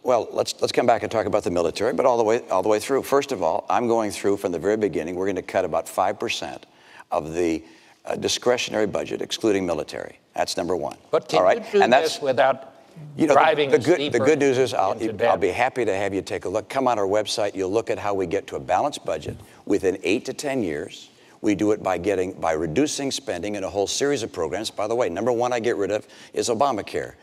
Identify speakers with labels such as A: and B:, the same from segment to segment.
A: Well, let's come back and talk about the military, but all the way through. First of all, I'm going through from the very beginning. We're going to cut about 5% of the discretionary budget, excluding military. That's number one.
B: But can you do this without driving
A: the good news is I'll be happy to have you take a look. Come on our website. You'll look at how we get to a balanced budget within 8 to 10 years. We do it by reducing spending in a whole series of programs. By the way, number one I get rid of is Obamacare.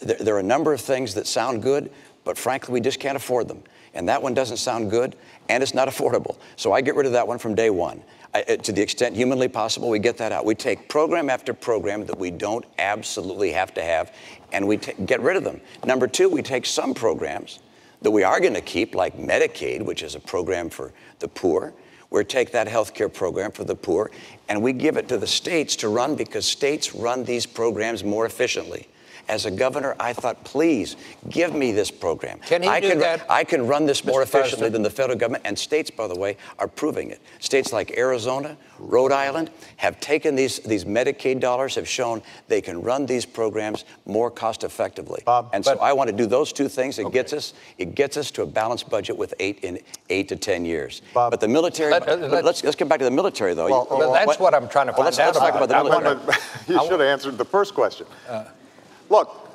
A: There are a number of things that sound good, but frankly, we just can't afford them. And that one doesn't sound good, and it's not affordable. So I get rid of that one from day one. To the extent humanly possible, we get that out. We take program after program that we don't absolutely have to have, and we get rid of them. Number two, we take some programs that we are going to keep, like Medicaid, which is a program for the poor. We take that health care program for the poor, and we give it to the states to run because states run these programs more efficiently. As a governor, I thought, please, give me this program.
B: Can he do that?
A: I can run this more efficiently than the federal government, and states, by the way, are proving it. States like Arizona, Rhode Island have taken these Medicaid dollars, have shown they can run these programs more cost effectively. So I want to do those two things. It gets us to a balanced budget with 8 to 10 years. But the military, let's get back to the military, though.
B: Well, that's what I'm trying to find out.
A: Let's talk about the military.
C: You should have answered the first question. Look,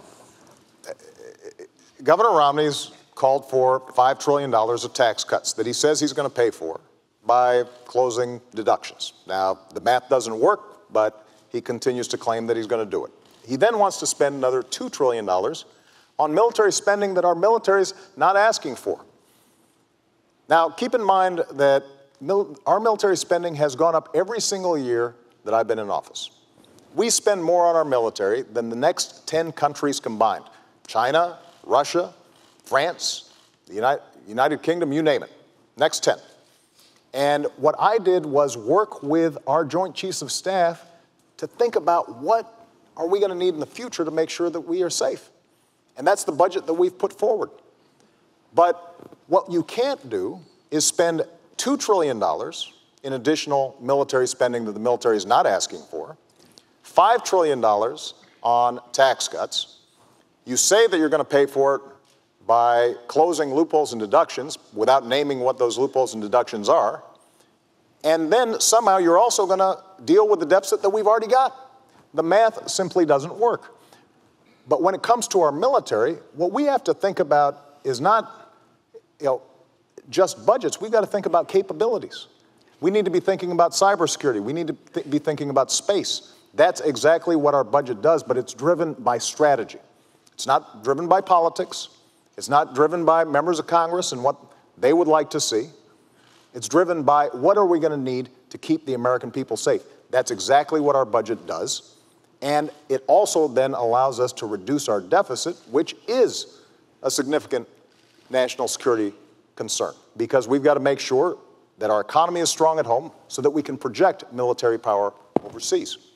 C: Governor Romney's called for $5 trillion of tax cuts that he says he's going to pay for by closing deductions. Now, the math doesn't work, but he continues to claim that he's going to do it. He then wants to spend another $2 trillion on military spending that our military's not asking for. Now, keep in mind that our military spending has gone up every single year that I've been in office. We spend more on our military than the next 10 countries combined. China, Russia, France, the United Kingdom, you name it. Next 10. And what I did was work with our Joint Chiefs of Staff to think about what are we going to need in the future to make sure that we are safe. And that's the budget that we've put forward. But what you can't do is spend $2 trillion in additional military spending that the military is not asking for, $5 trillion on tax cuts. You say that you're going to pay for it by closing loopholes and deductions without naming what those loopholes and deductions are. And then somehow you're also going to deal with the deficit that we've already got. The math simply doesn't work. But when it comes to our military, what we have to think about is not, just budgets. We've got to think about capabilities. We need to be thinking about cybersecurity. We need to be thinking about space. That's exactly what our budget does, but it's driven by strategy. It's not driven by politics. It's not driven by members of Congress and what they would like to see. It's driven by what are we going to need to keep the American people safe. That's exactly what our budget does. And it also then allows us to reduce our deficit, which is a significant national security concern, because we've got to make sure that our economy is strong at home so that we can project military power overseas.